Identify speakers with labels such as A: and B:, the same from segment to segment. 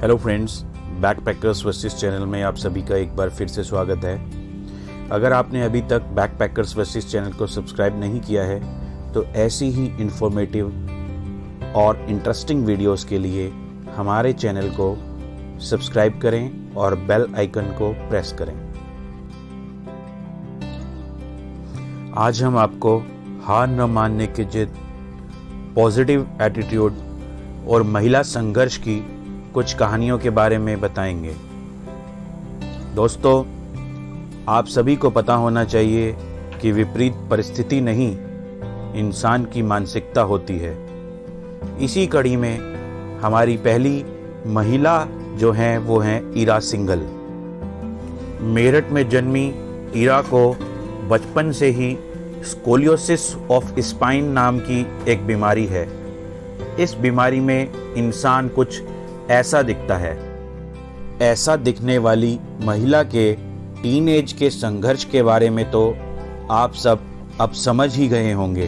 A: Hello friends, backpackers versus channel में आप सभी का एक बार फिर से स्वागत है। अगर आपने अभी तक बैकपैकर्स वर्सेस चैनल को सब्सक्राइब नहीं किया है तो ऐसी ही इंफॉर्मेटिव और इंटरेस्टिंग वीडियोस के लिए हमारे चैनल को सब्सक्राइब करें और बेल आइकन को प्रेस करें। आज हम आपको हार न मानने की जिद, पॉजिटिव एटीट्यूड और महिला संघर्ष की कुछ कहानियों के बारे में बताएंगे। दोस्तों, आप सभी को पता होना चाहिए कि विपरीत परिस्थिति नहीं, इंसान की मानसिकता होती है। इसी कड़ी में हमारी पहली महिला जो हैं वो हैं ईरा सिंघल। मेरठ में जन्मी ईरा को बचपन से ही स्कोलियोसिस ऑफ स्पाइन नाम की एक बीमारी है। इस बीमारी में इंसान कुछ ऐसा दिखता है। ऐसा दिखने वाली महिला के टीनेज के संघर्ष के बारे में तो आप सब अब समझ ही गए होंगे।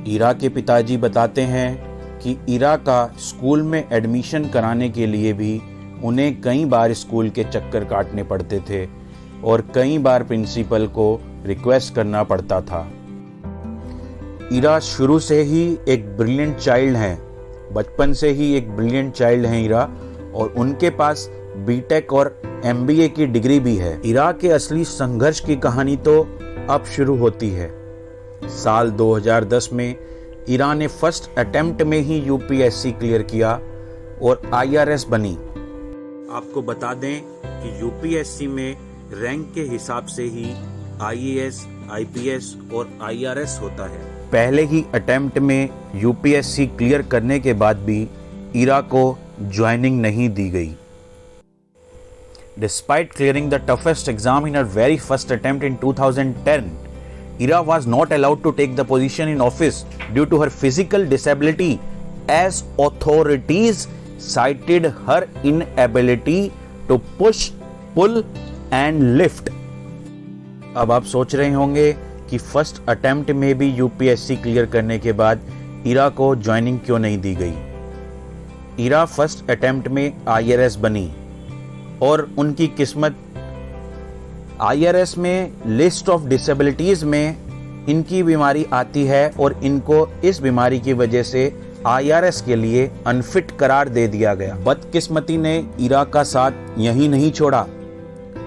A: ईरा के पिताजी बताते हैं कि ईरा का स्कूल में एडमिशन कराने के लिए भी उन्हें कई बार स्कूल के चक्कर काटने पड़ते थे और कई बार प्रिंसिपल को रिक्वेस्ट करना पड़ता था। ईरा शुरू से ही एक ब्रिलियंट चाइल्ड हैं, बचपन से ही एक ब्रिलियंट चाइल्ड हैं ईरा, और उनके पास बीटेक और एमबीए की डिग्री भी है। ईरा के असली संघर्ष की कहानी तो अब शुरू होती है। साल 2010 में ईरा ने फर्स्ट अटेम्प्ट में ही यूपीएससी क्लियर किया और आईआरएस बनी। आपको बता दें कि यूपीएससी में रैंक के हिसाब से ही आईएएस, आईपीएस और आईआरएस होता है। पहले ही अटेम्प्ट में यूपीएससी क्लियर करने के बाद भी ईरा को ज्वाइनिंग नहीं दी गई। Despite clearing the toughest exam in her very first attempt in 2010, Ira was not allowed to take the position in office due to her physical disability, as authorities cited her inability to push, pull and lift. अब आप सोच रहे होंगे कि first attempt में भी UPSC clear करने के बाद ईरा को ज्वाइनिंग क्यों नहीं दी गई। ईरा फर्स्ट अटेम्प्ट में आईआरएस बनी और उनकी किस्मत, आईआरएस में लिस्ट ऑफ डिसेबिलिटीज में इनकी बीमारी आती है और इनको इस बीमारी की वजह से आईआरएस के लिए अनफिट करार दे दिया गया। बदकिस्मती ने ईरा का साथ यहीं नहीं छोड़ा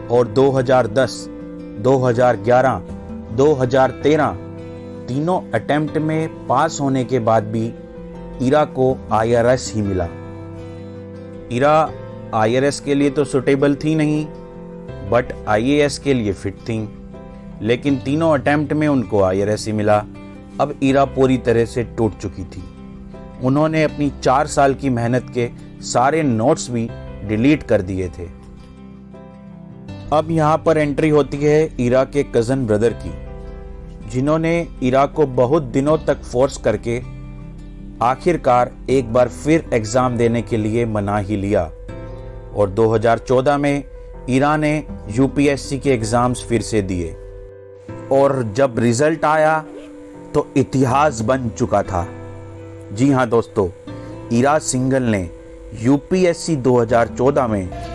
A: और 2010, 2011, 2013 तीनों अटेम्प्ट में पास होने के बाद भी ईरा को आईआरएस ही मिला। ईरा आईआरएस के लिए तो सुटेबल थी नहीं, बट आईएएस के लिए फिट थी, लेकिन तीनों अटेम्प्ट में उनको आईआरएस ही मिला। अब ईरा पूरी तरह से टूट चुकी थी। उन्होंने अपनी 4 साल की मेहनत के सारे नोट्स भी डिलीट कर दिए थे। अब यहाँ पर एंट्री होती है ईरा के कज़न ब्रदर की, जिन्होंने ईरा को बहुत दिनों तक फोर्स करके आखिरकार एक बार फिर एग्ज़ाम देने के लिए मना ही लिया और 2014 में ईरा ने यूपीएससी के एग्ज़ाम्स फिर से दिए और जब रिज़ल्ट आया तो इतिहास बन चुका था। जी हाँ दोस्तों, ईरा सिंघल ने यूपीएससी 2014 में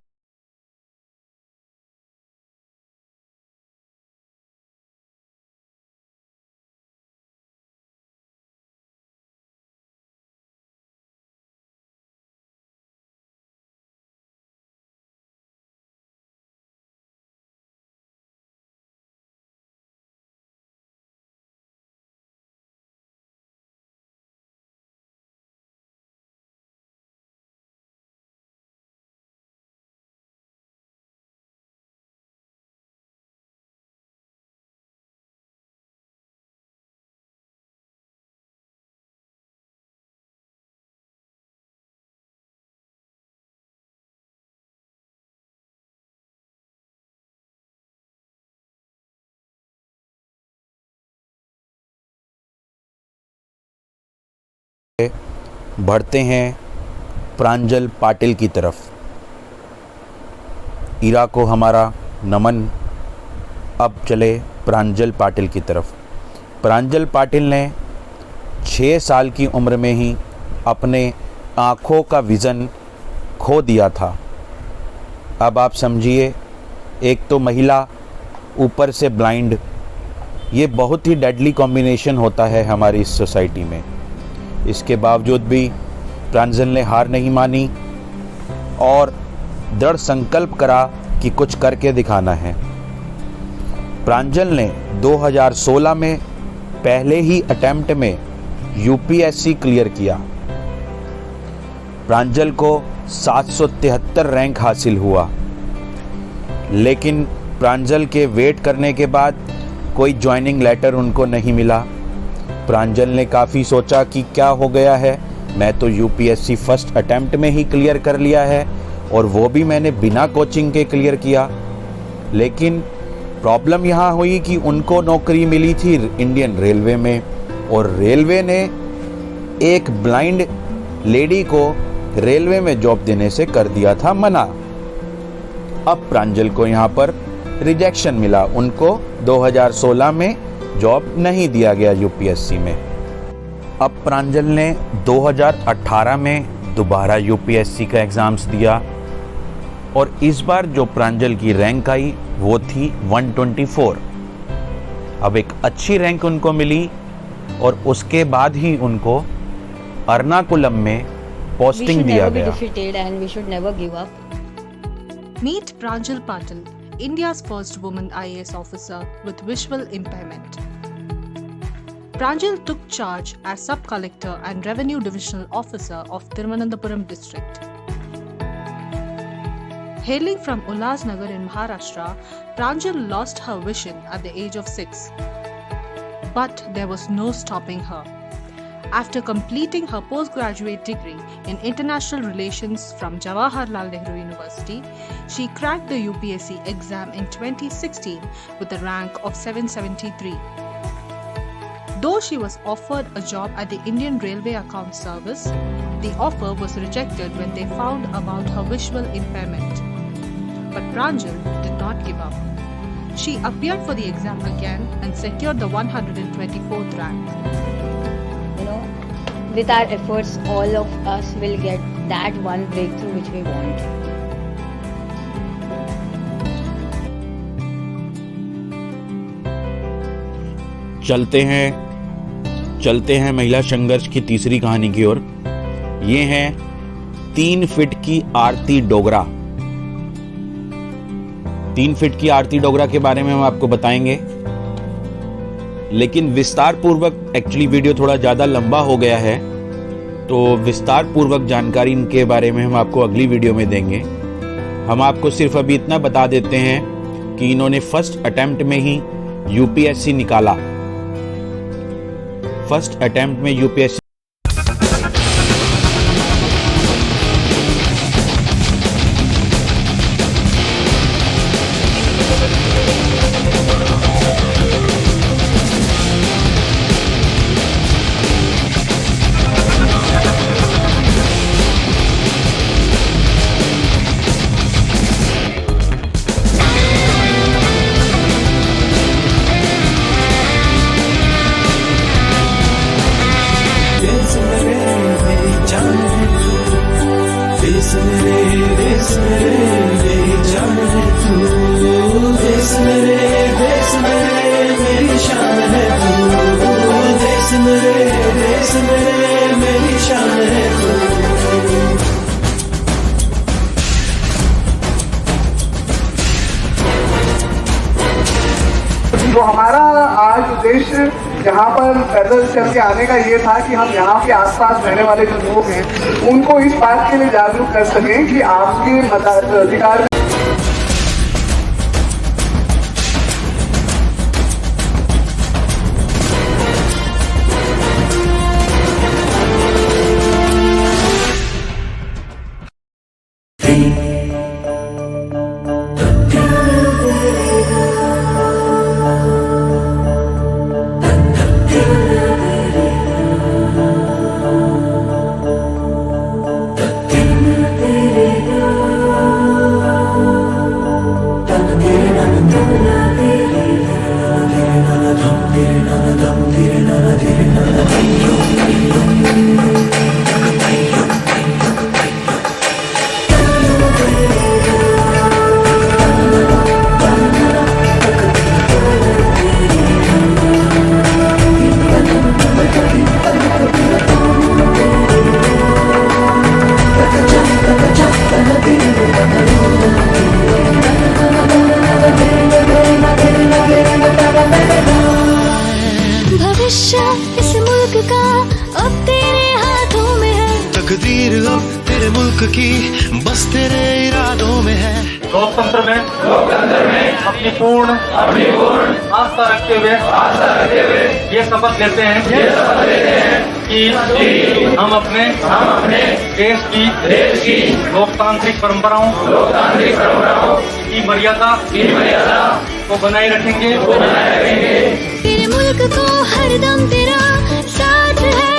A: बढ़ते हैं प्रांजल पाटिल की तरफ। ईरा को हमारा नमन। अब चले प्रांजल पाटिल की तरफ। प्रांजल पाटिल ने 6 साल की उम्र में ही अपने आँखों का विज़न खो दिया था। अब आप समझिए, एक तो महिला, ऊपर से ब्लाइंड, ये बहुत ही डेडली कॉम्बिनेशन होता है हमारी इस सोसाइटी में। इसके बावजूद भी प्रांजल ने हार नहीं मानी और दृढ़ संकल्प करा कि कुछ करके दिखाना है। प्रांजल ने 2016 में पहले ही अटेम्प्ट में यूपीएससी क्लियर किया। प्रांजल को 773 रैंक हासिल हुआ, लेकिन प्रांजल के वेट करने के बाद कोई ज्वाइनिंग लेटर उनको नहीं मिला। प्रांजल ने काफ़ी सोचा कि क्या हो गया है, मैं तो यूपीएससी फर्स्ट अटेम्प्ट में ही क्लियर कर लिया है और वो भी मैंने बिना कोचिंग के क्लियर किया। लेकिन प्रॉब्लम यहाँ हुई कि उनको नौकरी मिली थी इंडियन रेलवे में, और रेलवे ने एक ब्लाइंड लेडी को रेलवे में जॉब देने से कर दिया था मना। अब प्रांजल को यहाँ पर रिजेक्शन मिला, उनको 2016 में जॉब नहीं दिया गया यूपीएससी में। अब प्रांजल ने 2018 में दोबारा यूपीएससी का एग्ज़ाम्स दिया और इस बार जो प्रांजल की रैंक आई वो थी 124। अब एक अच्छी रैंक उनको मिली और उसके बाद ही उनको एर्नाकुलम में पोस्टिंग दिया गया।
B: Meet Pranjal Patil, India's first woman IAS officer with visual impairment. Pranjal took charge as Sub-Collector and Revenue Divisional Officer of Thiruvananthapuram district. Hailing from Ulhasnagar in Maharashtra, Pranjal lost her vision at the age of 6. But there was no stopping her. After completing her postgraduate degree in International Relations from Jawaharlal Nehru University, she cracked the UPSC exam in 2016 with a rank of 773. Though she was offered a job at the Indian Railway Account Service, the offer was rejected when they found about her visual impairment. But Pranjal did not give up. She appeared for the exam again and secured the 124th rank.
C: With our efforts, all of us will get that one breakthrough which we want.
A: चलते हैं महिला संघर्ष की तीसरी कहानी की ओर। ये है 3 फीट की आरती डोगरा। 3 फीट की आरती डोगरा के बारे में हम आपको बताएंगे, लेकिन विस्तार पूर्वक, एक्चुअली वीडियो थोड़ा ज़्यादा लंबा हो गया है, तो विस्तार पूर्वक जानकारी इनके बारे में हम आपको अगली वीडियो में देंगे। हम आपको सिर्फ अभी इतना बता देते हैं कि इन्होंने फर्स्ट अटेम्प्ट में ही यूपीएससी निकाला। फर्स्ट अटेम्प्ट में यूपीएससी
D: तो हमारा आज उद्देश्य यहाँ पर पैदल चल के आने का ये था कि हम यहाँ के आसपास रहने वाले जो लोग हैं उनको इस बात के लिए जागरूक कर सकें कि आपके मताधिकार
E: की बस तेरे इरादों में है।
F: लोकतंत्र में अपनी पूर्ण आस्था रखते हुए ये शपथ लेते हैं कि हम अपने देश की लोकतांत्रिक परंपराओं की मर्यादा को बनाए रखेंगे।
G: तेरे मुल्क को हरदम तेरा साथ है।